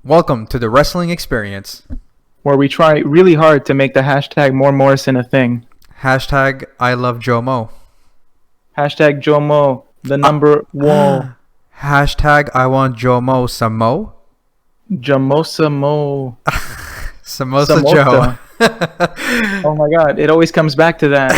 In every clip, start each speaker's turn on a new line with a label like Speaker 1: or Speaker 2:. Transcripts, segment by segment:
Speaker 1: Welcome to the wrestling experience.
Speaker 2: Where we try really hard to make the hashtag more Morrison a thing.
Speaker 1: Hashtag I love Joe Mo.
Speaker 2: Hashtag Joe Mo, the number one.
Speaker 1: Hashtag I want Joe Mo some Mo.
Speaker 2: Jamosa Mo.
Speaker 1: Samosa Joe.
Speaker 2: Oh my god, it always comes back to that.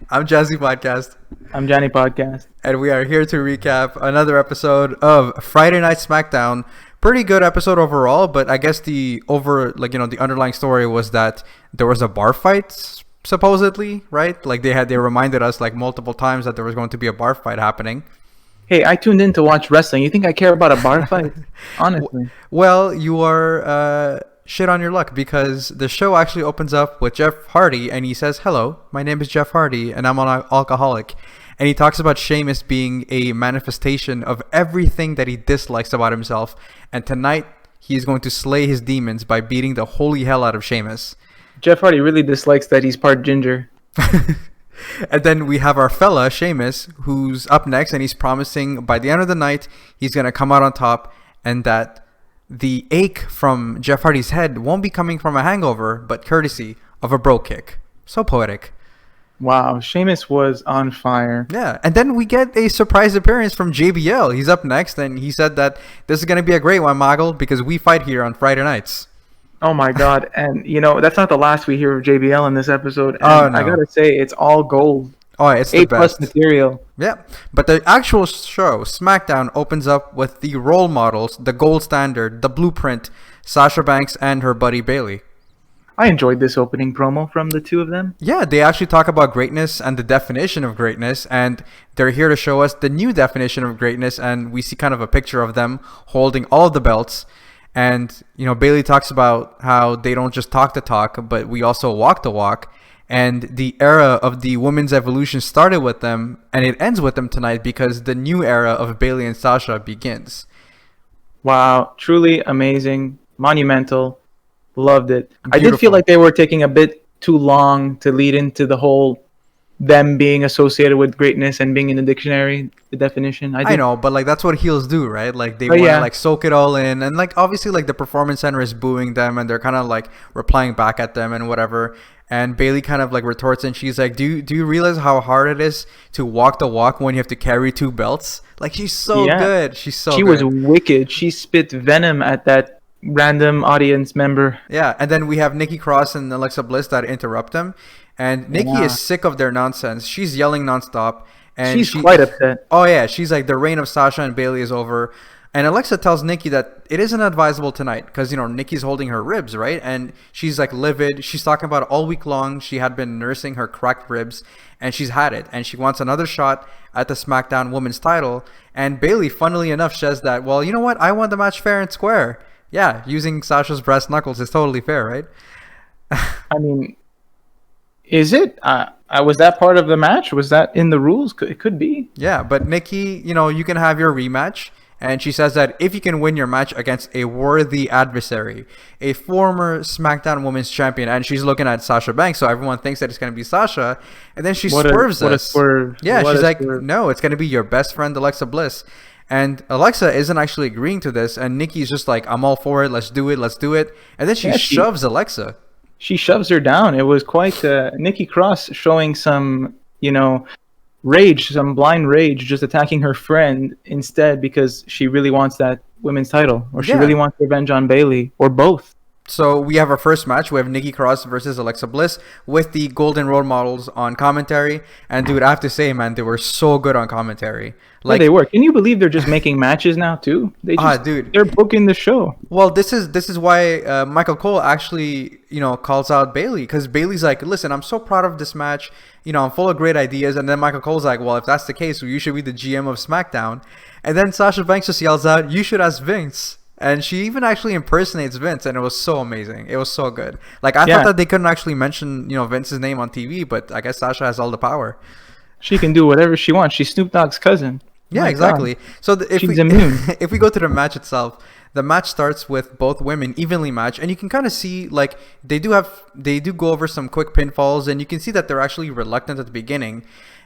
Speaker 1: I'm Jazzy Podcast.
Speaker 2: I'm Johnny Podcast.
Speaker 1: And we are here to recap another episode of Friday Night Smackdown. Pretty good episode overall, but I guess the underlying story was that there was a bar fight, supposedly, right? Like they reminded us like multiple times that there was going to be a bar fight happening.
Speaker 2: Hey, I tuned in to watch wrestling. You think I care about a bar fight? Honestly.
Speaker 1: Well, you are shit on your luck because the show actually opens up with Jeff Hardy and he says, "Hello, my name is Jeff Hardy and I'm an alcoholic." And he talks about Sheamus being a manifestation of everything that he dislikes about himself. And tonight, he's going to slay his demons by beating the holy hell out of Sheamus.
Speaker 2: Jeff Hardy really dislikes that he's part ginger.
Speaker 1: And then we have our fella, Sheamus, who's up next. And he's promising by the end of the night, he's going to come out on top. And that the ache from Jeff Hardy's head won't be coming from a hangover, but courtesy of a bro kick. So poetic.
Speaker 2: Wow, Sheamus was on fire.
Speaker 1: Yeah, and then we get a surprise appearance from JBL. He's up next, and he said that this is going to be a great one, Moggle, because we fight here on Friday nights.
Speaker 2: Oh my god, and that's not the last we hear of JBL in this episode. And
Speaker 1: Oh, no.
Speaker 2: I gotta say, it's all gold.
Speaker 1: Oh, it's the
Speaker 2: A+
Speaker 1: best.
Speaker 2: material.
Speaker 1: Yeah, but the actual show, SmackDown, opens up with the role models, the gold standard, the blueprint, Sasha Banks and her buddy Bayley.
Speaker 2: I enjoyed this opening promo from the two of them.
Speaker 1: Yeah, they actually talk about greatness and the definition of greatness, and they're here to show us the new definition of greatness, and we see kind of a picture of them holding all of the belts. And, Bayley talks about how they don't just talk the talk, but we also walk the walk. And the era of the women's evolution started with them, and it ends with them tonight because the new era of Bayley and Sasha begins.
Speaker 2: Wow, truly amazing, monumental. Loved it. I did
Speaker 1: Beautiful.
Speaker 2: feel like they were taking a bit too long to lead into the whole them being associated with greatness and being in the dictionary, the definition.
Speaker 1: I know, but like that's what heels do, right? Like they
Speaker 2: Oh,
Speaker 1: want to
Speaker 2: yeah.
Speaker 1: like soak it all in, and like obviously like the performance center is booing them, and they're kind of like replying back at them and whatever. And Bayley kind of like retorts, and she's like, "Do you realize how hard it is to walk the walk when you have to carry two belts?" Like she's so
Speaker 2: Yeah.
Speaker 1: good. She's so
Speaker 2: She
Speaker 1: good.
Speaker 2: was wicked. She spit venom at that random audience member.
Speaker 1: Yeah, and then we have Nikki Cross and Alexa Bliss that interrupt them, and Nikki
Speaker 2: Yeah.
Speaker 1: is sick of their nonsense. She's yelling nonstop, and
Speaker 2: She's quite upset.
Speaker 1: Oh yeah, she's like the reign of Sasha and Bayley is over, and Alexa tells Nikki that it isn't advisable tonight because Nikki's holding her ribs, right, and she's like livid. She's talking about all week long she had been nursing her cracked ribs, and she's had it, and she wants another shot at the SmackDown Women's title. And Bayley, funnily enough, says that, well, you know what, I want the match fair and square. Yeah, using Sasha's brass knuckles is totally fair, right?
Speaker 2: I mean, is it? Was that part of the match? Was that in the rules? It could be.
Speaker 1: Yeah, but Nikki, you can have your rematch. And she says that if you can win your match against a worthy adversary, a former SmackDown Women's Champion, and she's looking at Sasha Banks, so everyone thinks that it's going to be Sasha. And then she swerves
Speaker 2: What a
Speaker 1: us.
Speaker 2: swerve.
Speaker 1: Yeah,
Speaker 2: What
Speaker 1: she's
Speaker 2: a
Speaker 1: like,
Speaker 2: swerve.
Speaker 1: no, it's going to be your best friend, Alexa Bliss. And Alexa isn't actually agreeing to this. And Nikki's just like, I'm all for it. Let's do it. Let's do it. And then she
Speaker 2: Yeah,
Speaker 1: shoves Alexa.
Speaker 2: She shoves her down. It was quite Nikki Cross showing some, rage, some blind rage, just attacking her friend instead because she really wants that women's title, or she
Speaker 1: Yeah.
Speaker 2: really wants revenge on Bayley, or both.
Speaker 1: So we have our first match. We have Nikki Cross versus Alexa Bliss with the Golden Role Models on commentary. And dude, I have to say, man, they were so good on commentary.
Speaker 2: Like they were. Can you believe they're just making matches now too? They just,
Speaker 1: dude.
Speaker 2: they're booking the show.
Speaker 1: Well, this is why Michael Cole actually calls out Bayley, because Bayley's like, listen, I'm so proud of this match. I'm full of great ideas. And then Michael Cole's like, well, if that's the case, well, you should be the GM of SmackDown. And then Sasha Banks just yells out, you should ask Vince. And she even actually impersonates Vince, and it was so amazing. It was so good. Like I thought that they couldn't actually mention Vince's name on TV, but I guess Sasha has all the power.
Speaker 2: She can do whatever she wants. She's Snoop Dogg's cousin.
Speaker 1: Yeah,
Speaker 2: My
Speaker 1: exactly.
Speaker 2: God.
Speaker 1: So
Speaker 2: She's immune.
Speaker 1: if we go to the match itself, the match starts with both women evenly matched, and you can kind of see like they do go over some quick pinfalls, and you can see that they're actually reluctant at the beginning,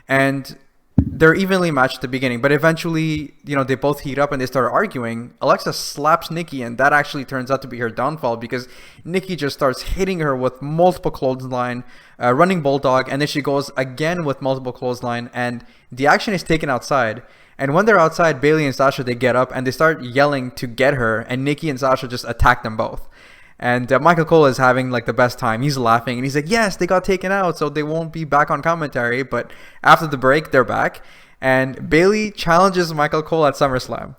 Speaker 1: and they're evenly matched at the beginning, but eventually, they both heat up and they start arguing. Alexa slaps Nikki, and that actually turns out to be her downfall because Nikki just starts hitting her with multiple clothesline, running bulldog, and then she goes again with multiple clothesline, and the action is taken outside. And when they're outside, Bayley and Sasha, they get up and they start yelling to get her, and Nikki and Sasha just attack them both. And Michael Cole is having like the best time. He's laughing and he's like, yes, they got taken out, so they won't be back on commentary. But after the break, they're back. And Bayley challenges Michael Cole at SummerSlam.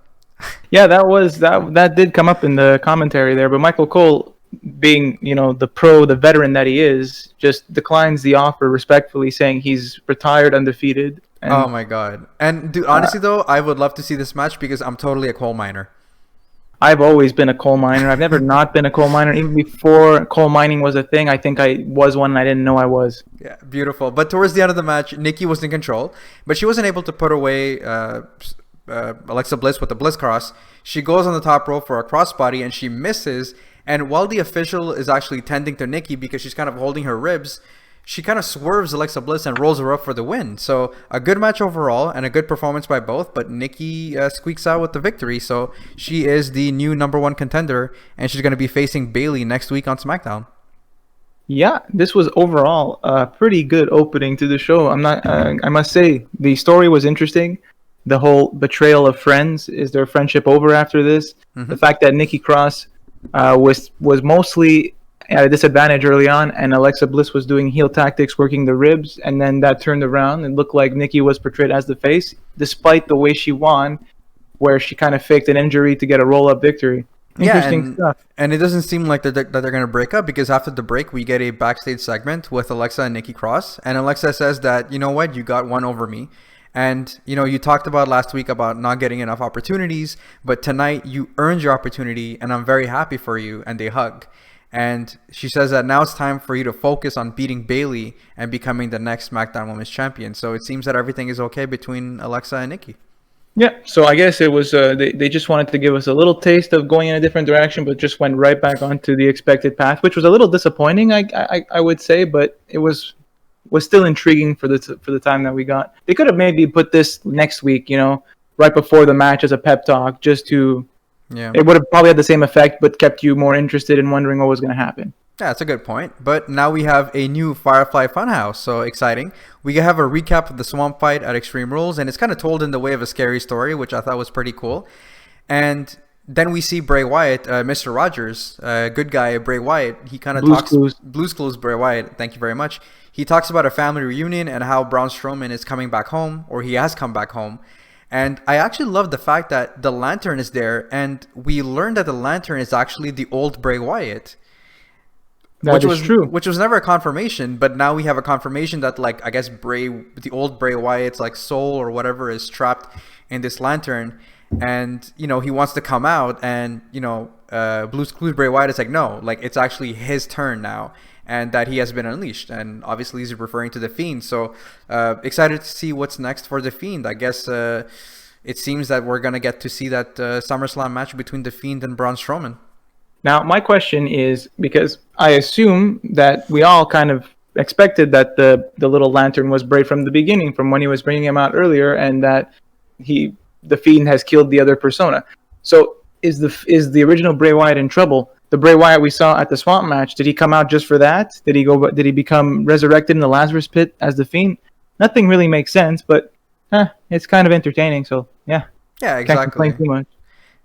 Speaker 2: Yeah, that did come up in the commentary there. But Michael Cole, being, the veteran that he is, just declines the offer respectfully, saying he's retired undefeated. And,
Speaker 1: oh my God. And dude, honestly though, I would love to see this match because I'm totally a coal miner.
Speaker 2: I've always been a coal miner. I've never not been a coal miner. Even before coal mining was a thing, I think I was one and I didn't know I was.
Speaker 1: Yeah, beautiful. But towards the end of the match, Nikki was in control, but she wasn't able to put away Alexa Bliss with the Bliss Cross. She goes on the top rope for a crossbody and she misses. And while the official is actually tending to Nikki because she's kind of holding her ribs, she kind of swerves Alexa Bliss and rolls her up for the win. So a good match overall and a good performance by both, but Nikki squeaks out with the victory. So she is the new #1 contender, and she's going to be facing Bayley next week on SmackDown.
Speaker 2: Yeah, this was overall a pretty good opening to the show. I must say, the story was interesting. The whole betrayal of friends. Is their friendship over after this? Mm-hmm. The fact that Nikki Cross was mostly at a disadvantage early on, and Alexa Bliss was doing heel tactics, working the ribs, and then that turned around and looked like Nikki was portrayed as the face, despite the way she won, where she kind of faked an injury to get a roll-up victory. Interesting stuff.
Speaker 1: And it doesn't seem like that they're going to break up, because after the break, we get a backstage segment with Alexa and Nikki Cross, and Alexa says that, you know what, you got one over me. And, you talked about last week about not getting enough opportunities, but tonight you earned your opportunity, and I'm very happy for you, and they hug. And she says that now it's time for you to focus on beating Bayley and becoming the next SmackDown Women's Champion. So it seems that everything is okay between Alexa and Nikki.
Speaker 2: Yeah, so I guess it was they just wanted to give us a little taste of going in a different direction, but just went right back onto the expected path, which was a little disappointing, I would say, but it was still intriguing for the time that we got. They could have maybe put this next week, right before the match as a pep talk, just to. Yeah, it would have probably had the same effect, but kept you more interested in wondering what was going to happen.
Speaker 1: Yeah, that's a good point. But now we have a new Firefly Funhouse, so exciting. We have a recap of the Swamp Fight at Extreme Rules, and it's kind of told in the way of a scary story, which I thought was pretty cool. And then we see Bray Wyatt, Mr. Rogers, good guy Bray Wyatt. He kind of talks Blue's Clues Bray Wyatt. Thank you very much. He talks about a family reunion and how Braun Strowman is coming back home, or he has come back home. And I actually love the fact that the lantern is there, and we learned that the lantern is actually the old Bray Wyatt.
Speaker 2: Which was true.
Speaker 1: Which was never a confirmation, but now we have a confirmation that, like, I guess the old Bray Wyatt's like soul or whatever is trapped in this lantern, and he wants to come out, and Blue's Clues Bray Wyatt is like, no, like it's actually his turn now, and that he has been unleashed, and obviously he's referring to the Fiend. So excited to see what's next for the Fiend. I guess it seems that we're gonna get to see that SummerSlam match between the Fiend and Braun Strowman.
Speaker 2: Now my question is, because I assume that we all kind of expected that the little lantern was Bray from the beginning, from when he was bringing him out earlier, and that the Fiend has killed the other persona. So is the original Bray Wyatt in trouble? The Bray Wyatt we saw at the Swamp match, did he come out just for that? Did he become resurrected in the Lazarus Pit as the Fiend? Nothing really makes sense, but it's kind of entertaining. So yeah,
Speaker 1: exactly.
Speaker 2: Can't complain too much.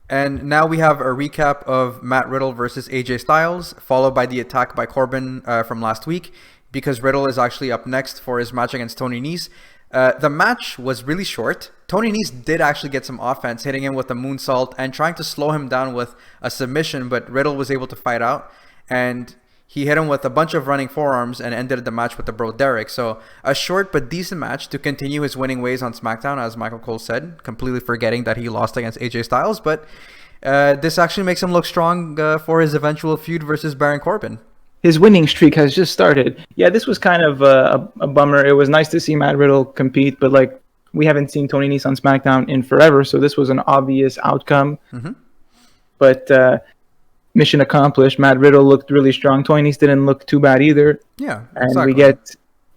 Speaker 1: And now we have a recap of Matt Riddle versus AJ Styles, followed by the attack by Corbin from last week, because Riddle is actually up next for his match against Tony Nese. The match was really short. Tony Nese did actually get some offense, hitting him with a moonsault and trying to slow him down with a submission, but Riddle was able to fight out, and he hit him with a bunch of running forearms and ended the match with the Bro Derek. So a short but decent match to continue his winning ways on SmackDown, as Michael Cole said, completely forgetting that he lost against AJ Styles. But this actually makes him look strong for his eventual feud versus Baron Corbin.
Speaker 2: His winning streak has just started. Yeah, this was kind of a bummer. It was nice to see Matt Riddle compete, but we haven't seen Tony Nese on SmackDown in forever, so this was an obvious outcome. Mm-hmm. But mission accomplished. Matt Riddle looked really strong. Tony Nese didn't look too bad either.
Speaker 1: Yeah,
Speaker 2: exactly. And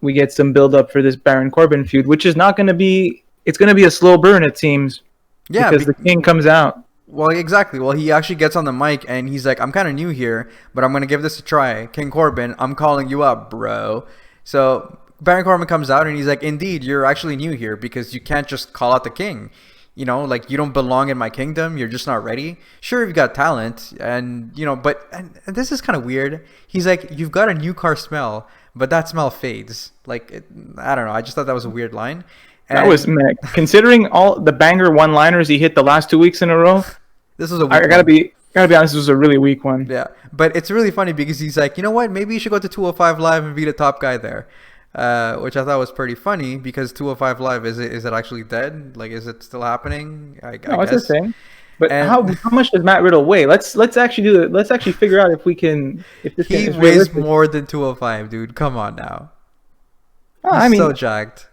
Speaker 2: we get some build up for this Baron Corbin feud, which is not going to be it's going to be a slow burn, it seems,
Speaker 1: Yeah,
Speaker 2: because the king comes out.
Speaker 1: well, exactly. Well, he actually gets on the mic and he's like, I'm kind of new here, but I'm going to give this a try. King Corbin, I'm calling you up, bro. So Baron Corbin comes out and he's like, indeed, you're actually new here because you can't just call out the king. You know, like, you don't belong in my kingdom. You're just not ready. Sure, you've got talent and, you know, but and this is kind of weird. He's like, you've got a new car smell, but that smell fades. Like, I don't know. I just thought that was a weird line. And
Speaker 2: That was, considering all the banger one-liners he hit the last 2 weeks in a row.
Speaker 1: this was a weak
Speaker 2: I gotta
Speaker 1: one.
Speaker 2: be honest, this was a really weak one.
Speaker 1: Yeah, but it's really funny because he's like, you know what? Maybe you should go to 205 Live and be the top guy there, which I thought was pretty funny because 205 Live is it actually dead? Like, is it still happening? I
Speaker 2: No, it's the
Speaker 1: guess.
Speaker 2: same. But
Speaker 1: And
Speaker 2: how much does Matt Riddle weigh? Let's actually do it. Let's actually figure out if we can if this
Speaker 1: he
Speaker 2: is
Speaker 1: weighs
Speaker 2: realistic.
Speaker 1: more than 205, dude. Come on now.
Speaker 2: Ah,
Speaker 1: He's
Speaker 2: I mean,
Speaker 1: so jacked.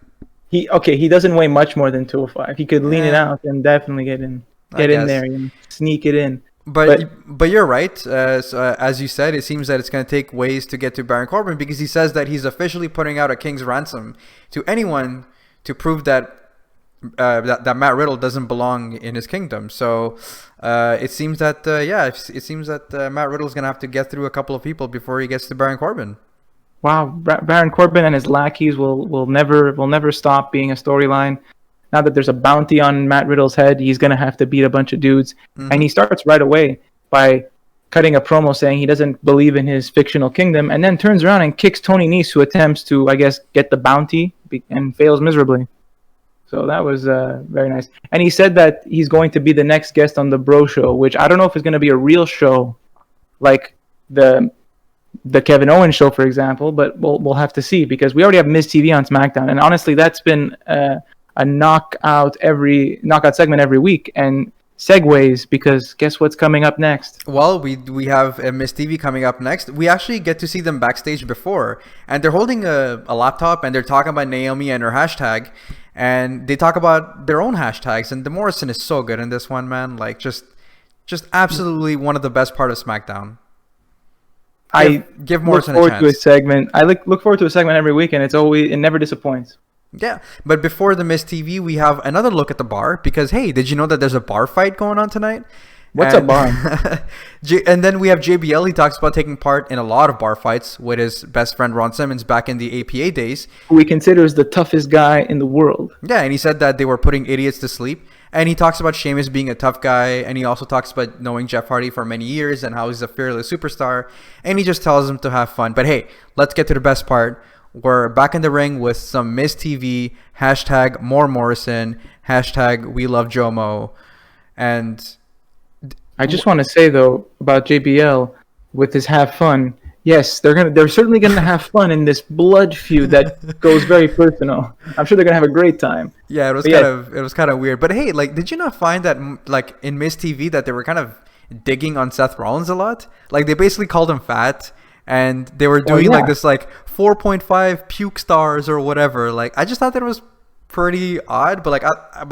Speaker 2: he doesn't weigh much more than 205. He could lean it
Speaker 1: Yeah.
Speaker 2: out and definitely get in
Speaker 1: I guess.
Speaker 2: there, sneak it in.
Speaker 1: But you're right. As you said, it seems that it's going to take ways to get to Baron Corbin because he says that he's officially putting out a king's ransom to anyone to prove that that Matt Riddle doesn't belong in his kingdom. So it seems that it seems that Matt Riddle's going to have to get through a couple of people before he gets to Baron Corbin.
Speaker 2: Wow, Baron Corbin and his lackeys will never stop being a storyline. Now that there's a bounty on Matt Riddle's head, he's gonna have to beat a bunch of dudes, and he starts right away by cutting a promo saying he doesn't believe in his fictional kingdom, and then turns around and kicks Tony Nese, who attempts to, I guess, get the bounty and fails miserably. So that was very nice. And he said that he's going to be the next guest on the Bro Show, which I don't know if it's going to be a real show, like the Kevin Owens show, for example, but we'll have to see because we already have Miz TV on SmackDown, and honestly, that's been a knockout segment every week, and segues because guess what's coming up next?
Speaker 1: Well, we have Miss TV coming up next. We actually get to see them backstage before, and they're holding a laptop and they're talking about Naomi and her hashtag, and they talk about their own hashtags. And the Morrison is so good in this one, man. Like, just absolutely one of the best part of SmackDown. Give Morrison a chance.
Speaker 2: To a segment. I look forward to a segment every week, and it never disappoints.
Speaker 1: Yeah, but before the Miss TV, we have another look at the bar because, hey, did you know that there's a bar fight going on tonight?
Speaker 2: What's a bar?
Speaker 1: And then we have JBL. He talks about taking part in a lot of bar fights with his best friend Ron Simmons back in the APA days.
Speaker 2: Who he considers the toughest guy in the world.
Speaker 1: Yeah, and he said that they were putting idiots to sleep. And he talks about Sheamus being a tough guy, and he also talks about knowing Jeff Hardy for many years and how he's a fearless superstar. And he just tells him to have fun. But hey, let's get to the best part. We're back in the ring with some Miss TV, hashtag more Morrison, hashtag we love Jomo. And
Speaker 2: I just want to say though about JBL with his have fun. Yes, they're certainly gonna have fun in this blood feud that goes very personal. I'm sure they're gonna have a great time.
Speaker 1: Yeah, it was kind of weird. But hey, like, did you not find that like in Miss TV that they were kind of digging on Seth Rollins a lot? Like, they basically called him fat, and they were doing like this like 4.5 puke stars or whatever. Like, I just thought that it was pretty odd, but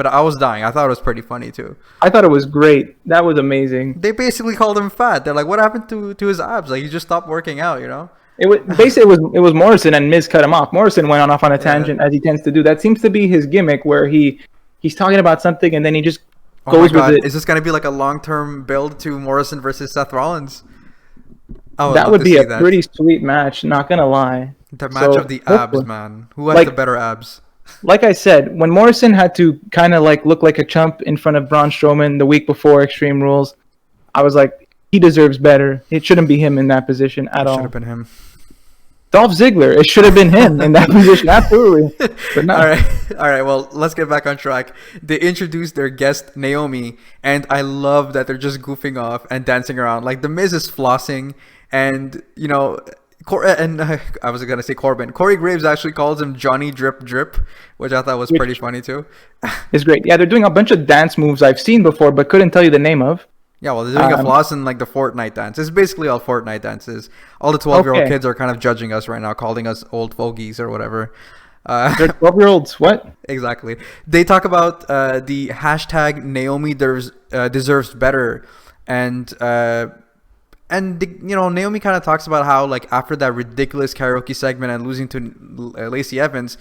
Speaker 1: I was dying. I thought it was pretty funny too.
Speaker 2: I thought it was great. That was amazing.
Speaker 1: They basically called him fat. They're like, what happened to his abs? Like, he just stopped working out, you know?
Speaker 2: It was Morrison, and Miz cut him off. Morrison went off on a tangent as he tends to do. That seems to be his gimmick, where he's talking about something and then he just goes with it.
Speaker 1: Is this going to be like a long-term build to Morrison versus Seth Rollins?
Speaker 2: That would be a pretty sweet match, not gonna lie.
Speaker 1: The match of the abs, man. Who has the better abs?
Speaker 2: Like I said, when Morrison had to kind of like look like a chump in front of Braun Strowman the week before Extreme Rules, I was like, he deserves better. It shouldn't be him in that position at all. It should
Speaker 1: have been him.
Speaker 2: Dolph Ziggler. It should have been him in that position, absolutely. But no.
Speaker 1: All right. Well, let's get back on track. They introduced their guest Naomi, and I love that they're just goofing off and dancing around. Like, the Miz is flossing, and you know. I was gonna say Corbin. Corey Graves actually calls him Johnny Drip Drip, which I thought was pretty funny too.
Speaker 2: It's great. Yeah, they're doing a bunch of dance moves I've seen before, but couldn't tell you the name of.
Speaker 1: Yeah, well, they're doing a floss and like the Fortnite dance. It's basically all Fortnite dances. All the 12-year-old kids are kind of judging us right now, calling us old fogies or whatever.
Speaker 2: They're 12-year-olds. What?
Speaker 1: Exactly. They talk about the hashtag Naomi deserves better, and Naomi kind of talks about how, like, after that ridiculous karaoke segment and losing to Lacey Evans,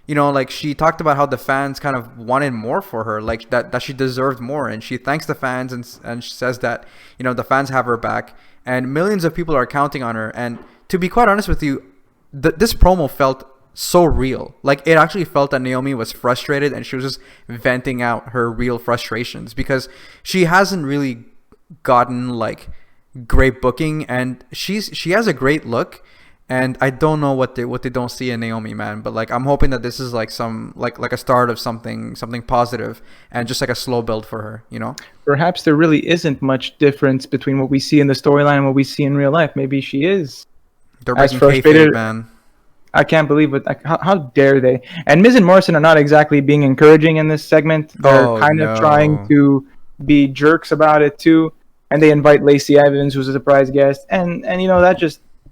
Speaker 1: like she talked about how the fans kind of wanted more for her, like that she deserved more, and she thanks the fans and she says that the fans have her back, and millions of people are counting on her. And to be quite honest with you, this promo felt so real. Like it actually felt that Naomi was frustrated and she was just venting out her real frustrations because she hasn't really gotten like great booking, and she has a great look. And I don't know what they don't see in Naomi, man. But like I'm hoping that this is like some like a start of something positive and just like a slow build for her.
Speaker 2: Perhaps there really isn't much difference between what we see in the storyline and what we see in real life. Maybe she is.
Speaker 1: They're as frustrated, man.
Speaker 2: I can't believe it. How dare they? And Miz and Morrison are not exactly being encouraging in this segment. They're of trying to be jerks about it too. And they invite Lacey Evans, who's a surprise guest, and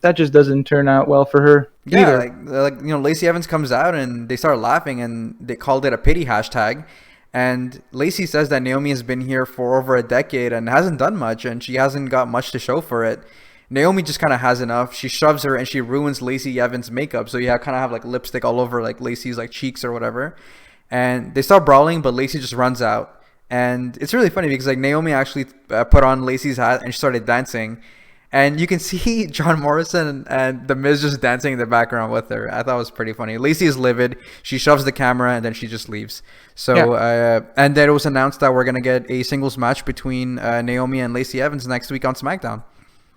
Speaker 2: that just doesn't turn out well for her either.
Speaker 1: Like Lacey Evans comes out and they start laughing and they called it a pity hashtag. And Lacey says that Naomi has been here for over a decade and hasn't done much, and she hasn't got much to show for it. Naomi just kind of has enough. She shoves her and she ruins Lacey Evans' makeup, so you kind of have like lipstick all over like Lacey's like cheeks or whatever. And they start brawling, but Lacey just runs out. And it's really funny because like Naomi actually put on Lacey's hat and she started dancing. And you can see John Morrison and The Miz just dancing in the background with her. I thought it was pretty funny. Lacey is livid. She shoves the camera and then she just leaves. So, and then it was announced that we're going to get a singles match between Naomi and Lacey Evans next week on SmackDown.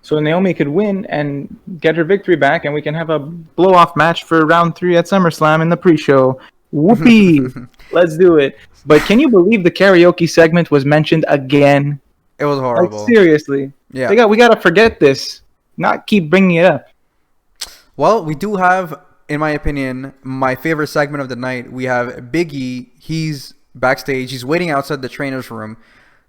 Speaker 2: So Naomi could win and get her victory back, and we can have a blow-off match for round 3 at SummerSlam in the pre-show. Whoopee! Let's do it. But can you believe the karaoke segment was mentioned again?
Speaker 1: It was horrible.
Speaker 2: Like, seriously.
Speaker 1: Yeah.
Speaker 2: We got to forget this. Not keep bringing it up.
Speaker 1: Well, we do have, in my opinion, my favorite segment of the night. We have Big E. He's backstage. He's waiting outside the trainer's room.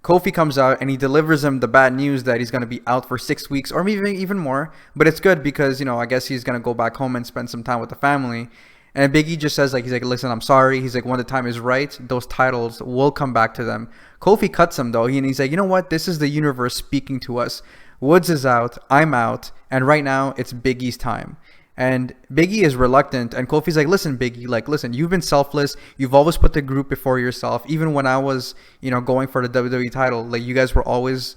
Speaker 1: Kofi comes out and he delivers him the bad news that he's going to be out for 6 weeks or maybe even more. But it's good because, I guess he's going to go back home and spend some time with the family. And Big E just says, he's like, listen, I'm sorry. He's like, when the time is right, those titles will come back to them. Kofi cuts him, though. And he's like, you know what? This is the universe speaking to us. Woods is out. I'm out. And right now, it's Big E's time. And Big E is reluctant. And Kofi's like, listen, Big E, listen, you've been selfless. You've always put the group before yourself. Even when I was, going for the WWE title, you guys were always,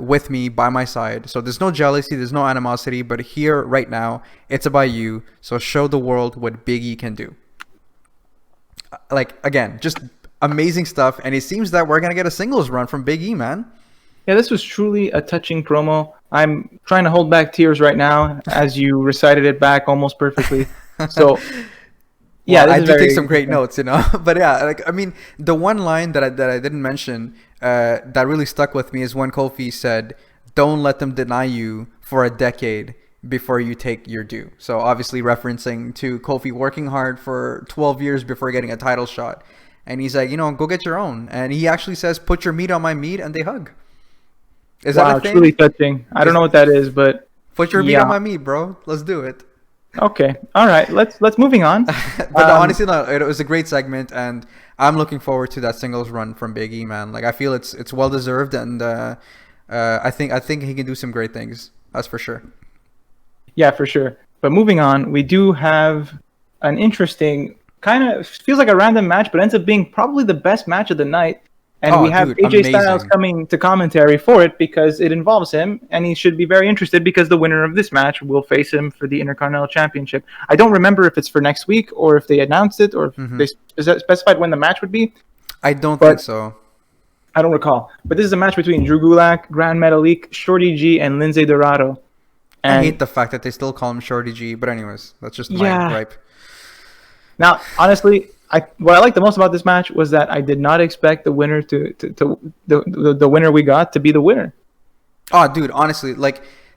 Speaker 1: with me by my side. So there's no jealousy, there's no animosity, but here right now it's about you. So show the world what Big E can do. Again, just amazing stuff. And it seems that we're gonna get a singles run from Big E, man.
Speaker 2: Yeah, this was truly a touching promo. I'm trying to hold back tears right now as you recited it back almost perfectly. So yeah,
Speaker 1: I do take some great notes, But yeah, the one line that I didn't mention that really stuck with me is when Kofi said, "Don't let them deny you for a decade before you take your due." So obviously referencing to Kofi working hard for 12 years before getting a title shot. And he's like, go get your own. And he actually says, "Put your meat on my meat," and they hug. Is that a thing?
Speaker 2: Truly touching. I don't know what that is, but
Speaker 1: put your meat on my meat, bro. Let's do it.
Speaker 2: Okay. All right. Let's moving on.
Speaker 1: But honestly, no, it was a great segment, and I'm looking forward to that singles run from Big E, man. I feel it's well deserved, and I think he can do some great things. That's for sure.
Speaker 2: Yeah, for sure. But moving on, we do have an interesting kind of feels like a random match, but ends up being probably the best match of the night. And we have AJ Styles coming to commentary for it because it involves him, and he should be very interested because the winner of this match will face him for the Intercontinental Championship. I don't remember if it's for next week or if they announced it or if they specified when the match would be.
Speaker 1: I don't think so.
Speaker 2: I don't recall. But this is a match between Drew Gulak, Grand Metalik, Shorty G, and Lindsay Dorado. And
Speaker 1: I hate the fact that they still call him Shorty G, but anyways, that's just my gripe.
Speaker 2: Now, honestly, what I liked the most about this match was that I did not expect the winner the winner we got to be the winner.
Speaker 1: Oh, dude, honestly,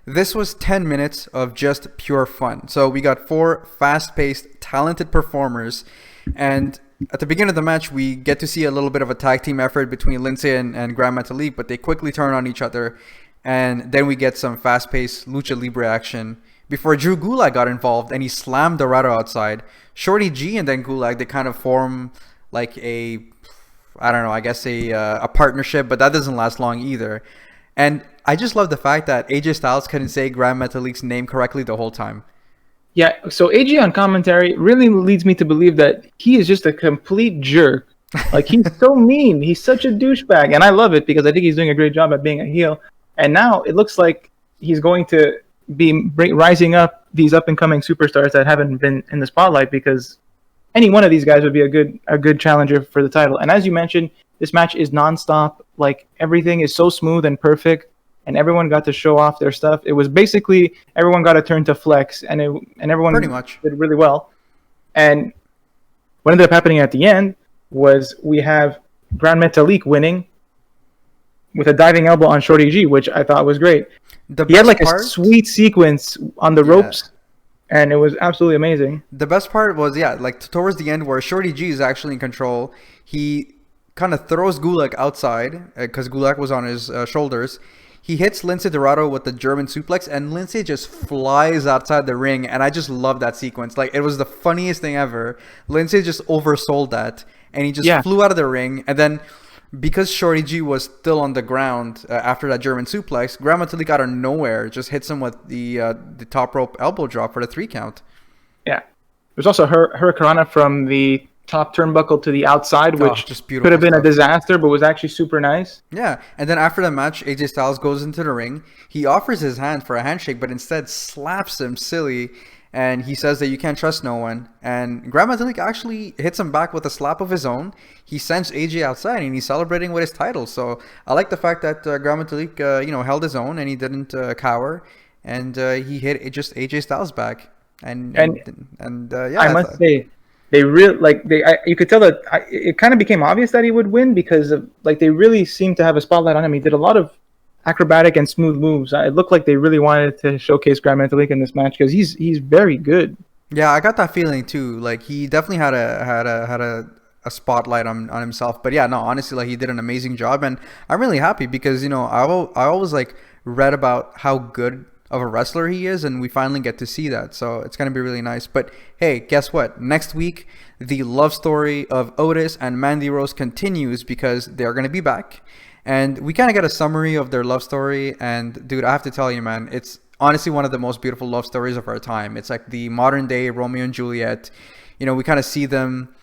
Speaker 1: this was 10 minutes of just pure fun. So we got 4 fast-paced, talented performers, and at the beginning of the match, we get to see a little bit of a tag team effort between Lindsay and Grand Metalik, but they quickly turn on each other, and then we get some fast-paced Lucha Libre action before Drew Gulak got involved, and he slammed Dorado outside. Shorty G and then Gulak, they kind of form a partnership, but that doesn't last long either. And I just love the fact that AJ Styles couldn't say Grand Metalik's name correctly the whole time.
Speaker 2: Yeah, so AJ on commentary really leads me to believe that he is just a complete jerk. Like, he's so mean. He's such a douchebag. And I love it because I think he's doing a great job at being a heel. And now it looks like he's going to be rising up these up and coming superstars that haven't been in the spotlight, because any one of these guys would be a good challenger for the title. And as you mentioned, this match is nonstop. Like, everything is so smooth and perfect, and everyone got to show off their stuff. It was basically everyone got a turn to flex, and everyone
Speaker 1: Pretty much
Speaker 2: did really well. And what ended up happening at the end was we have Grand Metalik winning with a diving elbow on Shorty G, which I thought was great. He had like a sweet sequence on the ropes, and it was absolutely amazing.
Speaker 1: The best part was, like towards the end where Shorty G is actually in control. He kind of throws Gulak outside because Gulak was on his shoulders. He hits Lince Dorado with the German suplex, and Lince just flies outside the ring, and I just love that sequence. Like, it was the funniest thing ever. Lince just oversold that, and he just flew out of the ring, and then because Shorty G was still on the ground after that German suplex, Grand Metalik out of nowhere just hits him with the top rope elbow drop for the 3 count.
Speaker 2: Yeah. There's also Hurricanrana from the top turnbuckle to the outside, which
Speaker 1: just beautiful
Speaker 2: could have been
Speaker 1: stuff.
Speaker 2: a disaster, but was actually super nice.
Speaker 1: Yeah, and then after the match, AJ Styles goes into the ring. He offers his hand for a handshake, but instead slaps him silly, and he says that you can't trust no one. And Grand Metalik actually hits him back with a slap of his own. He sends AJ outside, and he's celebrating with his title. So I like the fact that Grand Metalik, held his own, and he didn't cower, and he hit just AJ Styles back. And
Speaker 2: I must say, you could tell that it kind of became obvious that he would win because of, like, they really seemed to have a spotlight on him. He did a lot of acrobatic and smooth moves. It looked like they really wanted to showcase Grand Metalik in this match because he's very good.
Speaker 1: Yeah, I got that feeling too. Like, he definitely had a spotlight on himself. But yeah, no, honestly, like, he did an amazing job, and I'm really happy because I always like read about how good of a wrestler he is, and we finally get to see that, so it's gonna be really nice. But hey, guess what? Next week the love story of Otis and Mandy Rose continues because they're gonna be back, and we kind of get a summary of their love story. And dude, I have to tell you, man, it's honestly one of the most beautiful love stories of our time. It's like the modern day Romeo and Juliet. We kind of see them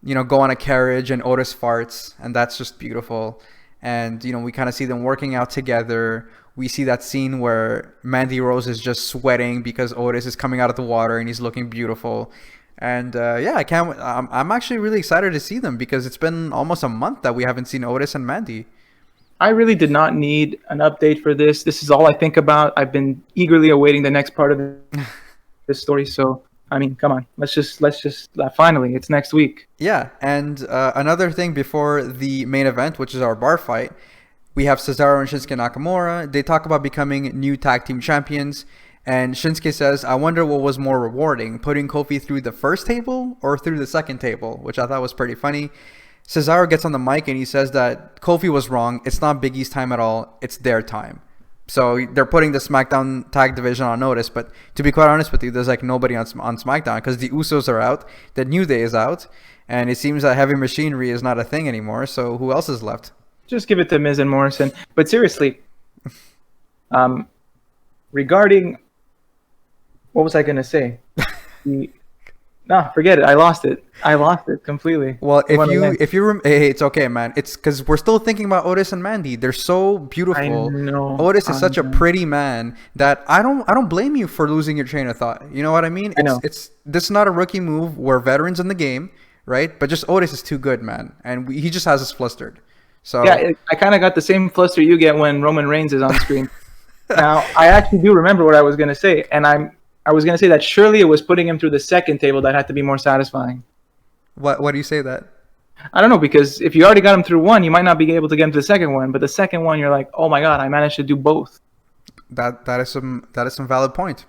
Speaker 1: go on a carriage and Otis farts, and that's just beautiful. And we kind of see them working out together. We see that scene where Mandy Rose is just sweating because Otis is coming out of the water and he's looking beautiful. And I'm actually really excited to see them because it's been almost a month that we haven't seen Otis and Mandy.
Speaker 2: I really did not need an update for this. This is all I think about. I've been eagerly awaiting the next part of this story. So, I mean, come on. Let's just finally, it's next week.
Speaker 1: Yeah, and another thing before the main event, which is our bar fight, we have Cesaro and Shinsuke Nakamura. They talk about becoming new tag team champions. And Shinsuke says, I wonder what was more rewarding, putting Kofi through the first table or through the second table, which I thought was pretty funny. Cesaro gets on the mic and he says that Kofi was wrong. It's not Big E's time at all. It's their time. So they're putting the SmackDown tag division on notice. But to be quite honest with you, there's like nobody on SmackDown because the Usos are out. The New Day is out. And it seems that Heavy Machinery is not a thing anymore. So who else is left?
Speaker 2: Just give it to Miz and Morrison. But seriously, regarding... What was I going to say? Forget it. I lost it completely.
Speaker 1: Well, hey, it's okay, man. It's because we're still thinking about Otis and Mandy. They're so beautiful.
Speaker 2: I know.
Speaker 1: Otis is such a pretty man that I don't blame you for losing your train of thought. You know what I mean?
Speaker 2: I know.
Speaker 1: This is not a rookie move. We're veterans in the game, right? But just Otis is too good, man, and he just has us flustered. So
Speaker 2: yeah, I kind of got the same fluster you get when Roman Reigns is on screen. Now, I actually do remember what I was going to say, and I was going to say that surely it was putting him through the second table that had to be more satisfying.
Speaker 1: Why do you say that?
Speaker 2: I don't know, because if you already got him through one, you might not be able to get him to the second one. But the second one, you're like, oh my god, I managed to do both.
Speaker 1: That is some valid point.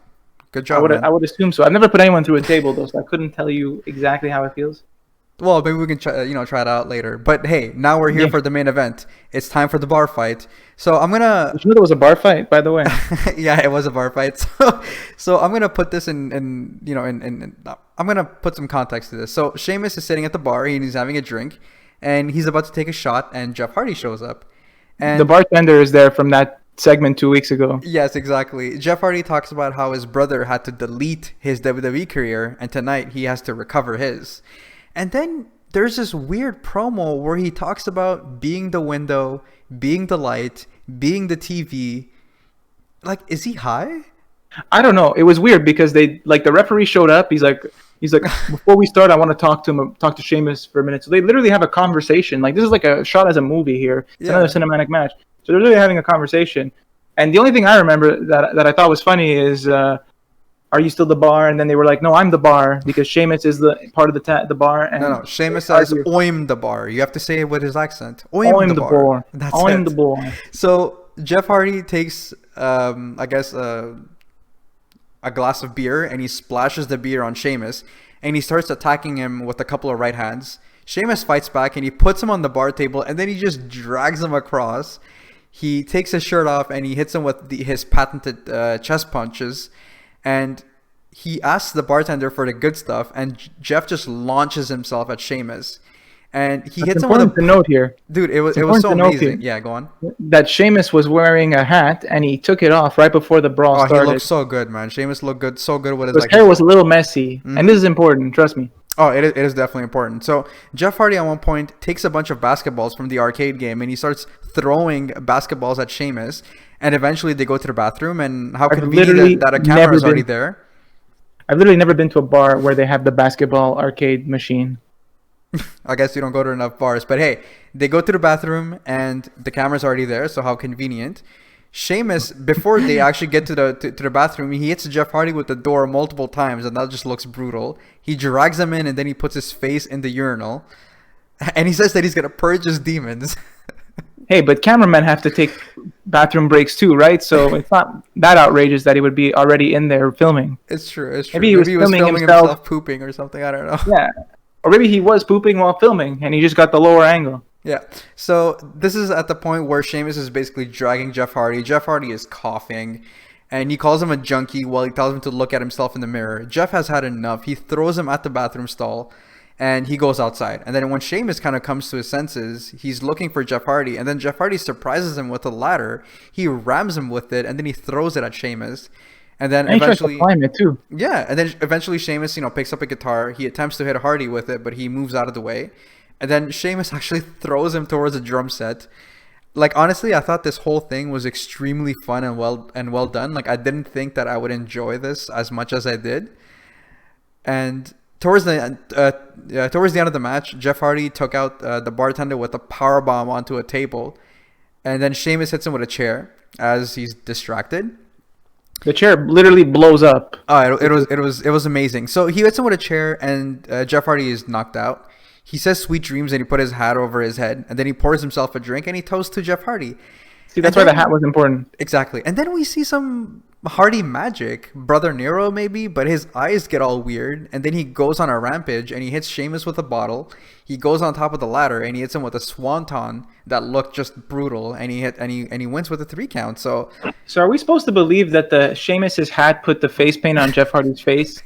Speaker 1: Good job, man.
Speaker 2: I would assume so. I've never put anyone through a table though, so I couldn't tell you exactly how it feels.
Speaker 1: Well, maybe we can try it out later. But hey, now we're here for the main event. It's time for the bar fight. So I'm gonna.
Speaker 2: Did you know there was a bar fight, by the way?
Speaker 1: Yeah, it was a bar fight. So I'm gonna put this in I'm gonna put some context to this. So Sheamus is sitting at the bar and he's having a drink, and he's about to take a shot, and Jeff Hardy shows up. And
Speaker 2: the bartender is there from that segment 2 weeks ago.
Speaker 1: Yes, exactly. Jeff Hardy talks about how his brother had to delete his WWE career, and tonight he has to recover his. And then there's this weird promo where he talks about being the window, being the light, being the TV. Like, is he high?
Speaker 2: I don't know. It was weird because the referee showed up. He's like, before we start, I want to talk to Sheamus for a minute. So they literally have a conversation. Like, this is like a shot as a movie here. It's another cinematic match. So they're literally having a conversation. And the only thing I remember that I thought was funny is, are you still the bar? And then they were like, no, I'm the bar, because Sheamus is the part of the bar. And
Speaker 1: no, Sheamus says, "I'm the bar." You have to say it with his accent. I'm the bar. That's
Speaker 2: I'm
Speaker 1: it.
Speaker 2: the bar.
Speaker 1: So Jeff Hardy takes, I guess, a glass of beer, and he splashes the beer on Sheamus, and he starts attacking him with a couple of right hands. Sheamus fights back, and he puts him on the bar table, and then he just drags him across. He takes his shirt off, and he hits him with his patented chest punches, and he asks the bartender for the good stuff, and Jeff just launches himself at Sheamus. And he hits him with
Speaker 2: a note here.
Speaker 1: Dude, it was so amazing. Yeah, go on.
Speaker 2: That Sheamus was wearing a hat and he took it off right before the brawl started.
Speaker 1: He looked so good, man. Sheamus looked good, so good with
Speaker 2: his hair was a little messy, and this is important, trust me.
Speaker 1: Oh, it is definitely important. So Jeff Hardy at one point takes a bunch of basketballs from the arcade game and he starts throwing basketballs at Sheamus, and eventually they go to the bathroom, and how convenient that a camera is already there.
Speaker 2: I've literally never been to a bar where they have the basketball arcade machine.
Speaker 1: I guess you don't go to enough bars, but hey, they go to the bathroom and the camera's already there, so how convenient. Sheamus, before they actually get to the bathroom, he hits Jeff Hardy with the door multiple times, and that just looks brutal. He drags him in, and then he puts his face in the urinal, and he says that he's gonna purge his demons.
Speaker 2: Hey, but cameramen have to take bathroom breaks too, right? So it's not that outrageous that he would be already in there filming.
Speaker 1: It's true.
Speaker 2: Maybe he was filming himself
Speaker 1: pooping or something. I don't know.
Speaker 2: Yeah. Or maybe he was pooping while filming, and he just got the lower angle.
Speaker 1: Yeah. So this is at the point where Sheamus is basically dragging Jeff Hardy. Jeff Hardy is coughing, and he calls him a junkie while he tells him to look at himself in the mirror. Jeff has had enough. He throws him at the bathroom stall, and he goes outside. And then when Sheamus kind of comes to his senses, he's looking for Jeff Hardy, and then Jeff Hardy surprises him with a ladder. He rams him with it, and then he throws it at Sheamus. And then eventually,
Speaker 2: he tries to climb it too.
Speaker 1: Yeah, and then eventually Sheamus, picks up a guitar. He attempts to hit Hardy with it, but he moves out of the way. And then Sheamus actually throws him towards a drum set. Like, honestly, I thought this whole thing was extremely fun and well done. Like, I didn't think that I would enjoy this as much as I did. And towards the end of the match, Jeff Hardy took out the bartender with a powerbomb onto a table, and then Sheamus hits him with a chair as he's distracted.
Speaker 2: The chair literally blows up.
Speaker 1: Oh, it was amazing. So he hits him with a chair, and Jeff Hardy is knocked out. He says "sweet dreams," and he put his hat over his head, and then he pours himself a drink, and he toasts to Jeff Hardy.
Speaker 2: See, that's why the hat was important.
Speaker 1: Exactly. And then we see some Hardy magic, Brother Nero maybe, but his eyes get all weird, and then he goes on a rampage, and he hits Sheamus with a bottle. He goes on top of the ladder, and he hits him with a swanton that looked just brutal, and he wins with a 3 count. So
Speaker 2: are we supposed to believe that the Sheamus's hat put the face paint on Jeff Hardy's face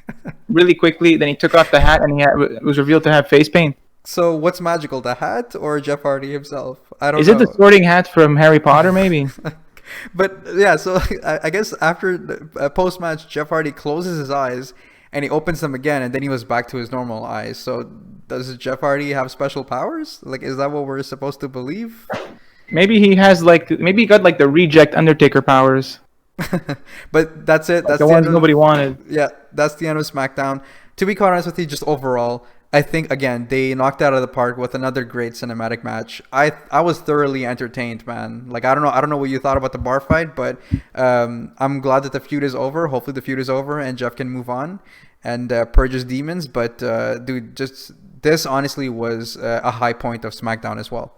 Speaker 2: really quickly? Then he took off the hat, and it was revealed to have face paint.
Speaker 1: So what's magical, the hat or Jeff Hardy himself? I don't know.
Speaker 2: Is it the sorting hat from Harry Potter, maybe?
Speaker 1: But yeah, so I guess after post-match, Jeff Hardy closes his eyes and he opens them again, and then he was back to his normal eyes. So does Jeff Hardy have special powers? Like, is that what we're supposed to believe?
Speaker 2: Maybe he has maybe he got like the reject Undertaker powers.
Speaker 1: But that's it. That's
Speaker 2: the ones nobody wanted.
Speaker 1: Yeah, that's the end of SmackDown. To be quite honest with you, just overall, I think, again, they knocked out of the park with another great cinematic match. I was thoroughly entertained, man. Like, I don't know what you thought about the bar fight, but I'm glad that the feud is over. Hopefully the feud is over and Jeff can move on and purge his demons. But, dude, just this honestly was a high point of SmackDown as well.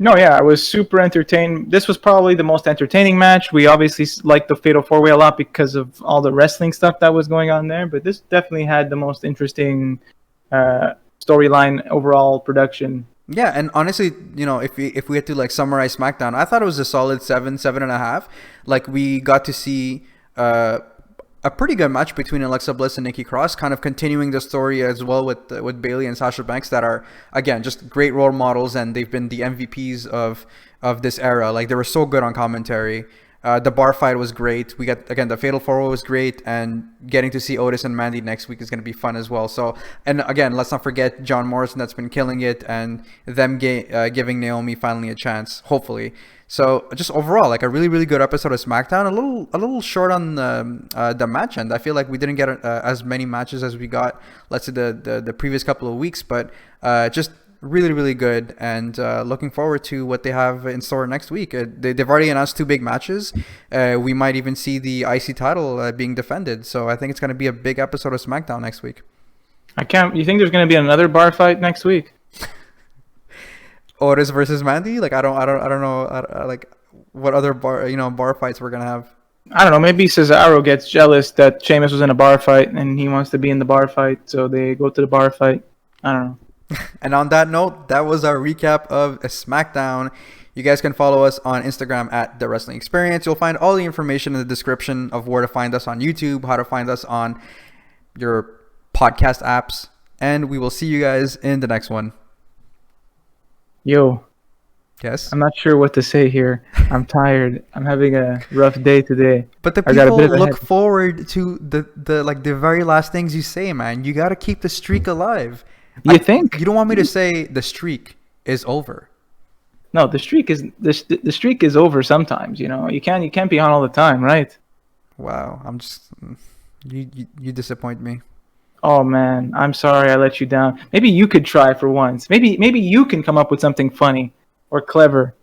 Speaker 2: No, yeah, I was super entertained. This was probably the most entertaining match. We obviously liked the Fatal 4-Way a lot because of all the wrestling stuff that was going on there. But this definitely had the most interesting storyline, overall production.
Speaker 1: Yeah, and honestly, if we had to summarize SmackDown, I thought it was a solid 7.5. Like, we got to see a pretty good match between Alexa Bliss and Nikki Cross, kind of continuing the story as well with Bayley and Sasha Banks, that are, again, just great role models, and they've been the MVPs of this era. Like, they were so good on commentary. The bar fight was great. We got, again, the Fatal 4 was great, and getting to see Otis and Mandy next week is going to be fun as well. So, and again, let's not forget John Morrison, that's been killing it, and them giving Naomi finally a chance, hopefully. So just overall, like a really, really good episode of SmackDown. A little short on the match end. I feel like we didn't get as many matches as we got, let's say, the previous couple of weeks, but just really, really good, and looking forward to what they have in store next week. They've already announced 2 big matches. We might even see the IC title being defended. So I think it's going to be a big episode of SmackDown next week.
Speaker 2: You think there's going to be another bar fight next week?
Speaker 1: Otis versus Mandy? Like I don't know. Like what other bar fights we're gonna have?
Speaker 2: I don't know. Maybe Cesaro gets jealous that Sheamus was in a bar fight and he wants to be in the bar fight, so they go to the bar fight. I don't know.
Speaker 1: And on that note, that was our recap of SmackDown. You guys can follow us on Instagram at The Wrestling Experience. You'll find all the information in the description of where to find us on YouTube, how to find us on your podcast apps, and we will see you guys in the next one.
Speaker 2: Yo.
Speaker 1: Yes?
Speaker 2: I'm not sure what to say here. I'm tired. I'm having a rough day today.
Speaker 1: But the people look forward to the very last things you say, man. You got to keep the streak alive.
Speaker 2: You think?
Speaker 1: You don't want me to say the streak is over.
Speaker 2: No, the streak is over sometimes, you know. You can't be on all the time, right?
Speaker 1: Wow, I'm just you disappoint me.
Speaker 2: Oh man, I'm sorry I let you down. Maybe you could try for once. Maybe you can come up with something funny or clever.